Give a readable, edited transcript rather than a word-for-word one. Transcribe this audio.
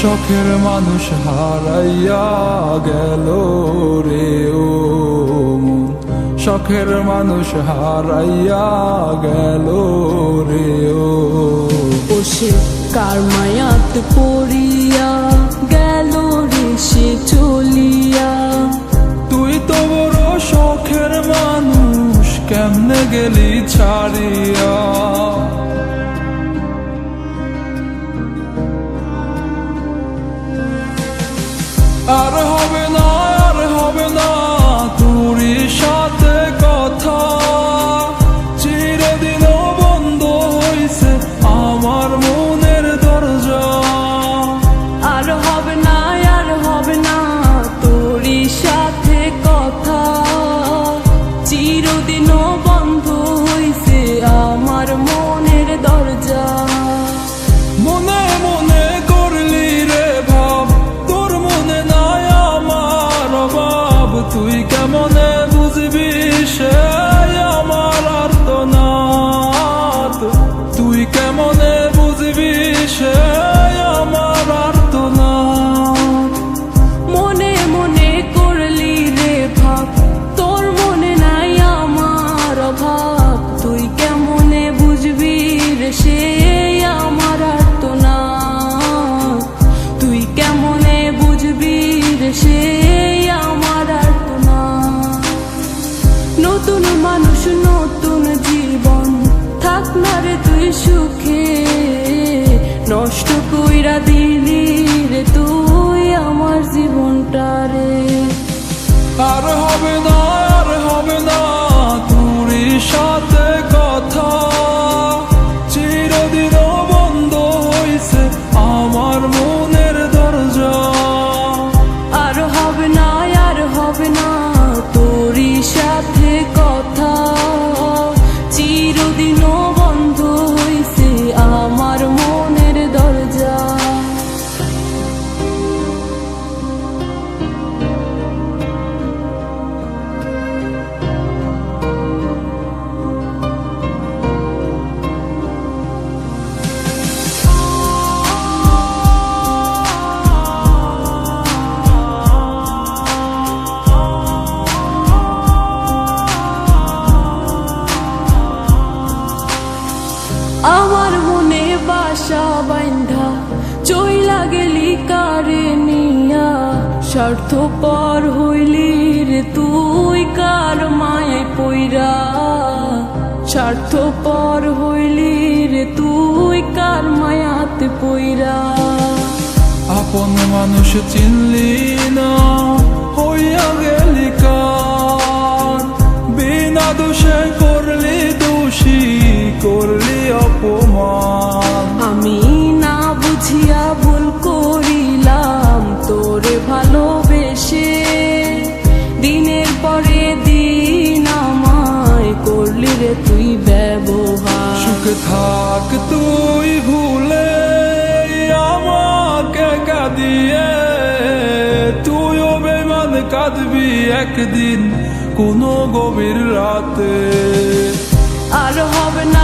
শখের মানুষ হারাইয়া গেল রে ও মন, শখের মানুষ হারাইয়া গেল রে ও। সে কার মায়াত পড়িয়া গেল রে সে চলিয়া। তুই তো বড় শখের মানুষ, কেমনে গেলি ছাড়িয়া। আর হবে না, আর হবে না তোরই সাথে কথা, চিরদিনও বন্ধ হইছে আমার মনের দরজা। আর হবে না, আর হবে না তোরই সাথে কথা, চিরদিনও বন্ধ হইছে আমার মনের দরজা। মনে মনে করলি রে ভাব, তোর মনে নাই আমার অভাব। তুই কেমনে বুঝবি সে আমার আর্তনাদ, তুই কেমনে বুঝবি সে আমার আর্তনাদ। মনে মনে করলি রে ভাব, তোর মনে নাই আমার অভাব। তুই কেমনে বুঝবি রে সে আমার আর্তনাদ, তুই কেমনে বুঝবি রে সে আমার আর্তনাদ। নতুন মানুষ নতুন জীবন, থাক না রে তুই সুখে, নষ্ট কইরা দিলি রে তুই আমার জীবনটা রে। আর হবে না, আর হবে না তোরই সাথে কথা, চিরদিনও বন্ধ হইছে আমার মনের দরজা। আর হবে না, আর হবে না তোরই সাথে কথা, চিরদিনও বন্ধ হইছে আমার মনের দরজা। আমার মনে বাসা বাইন্ধা চইলা গেলি কারে নিয়া, স্বার্থপর হইলি রে তুই কার মায়ায় পইরা। স্বার্থপর হইলি রে তুই কার মায়াতে পইরা। আপন মানুষ চিনলি না, হইয়া গেলি কার। বিনা দোষে করলি দোষী, করলি অপমান। আমি না বুঝিয়া ভুল করিলাম তোরে ভালোবেসে, দিনের পরে দিন আমায় করলি রে তুই ব্যবহার। সুখে থাক তুই ভুলে আমাকে কাঁদিয়ে, তুইও বেমান কাঁদবি একদিন কোনো গভীর রাতে। আর হবে না,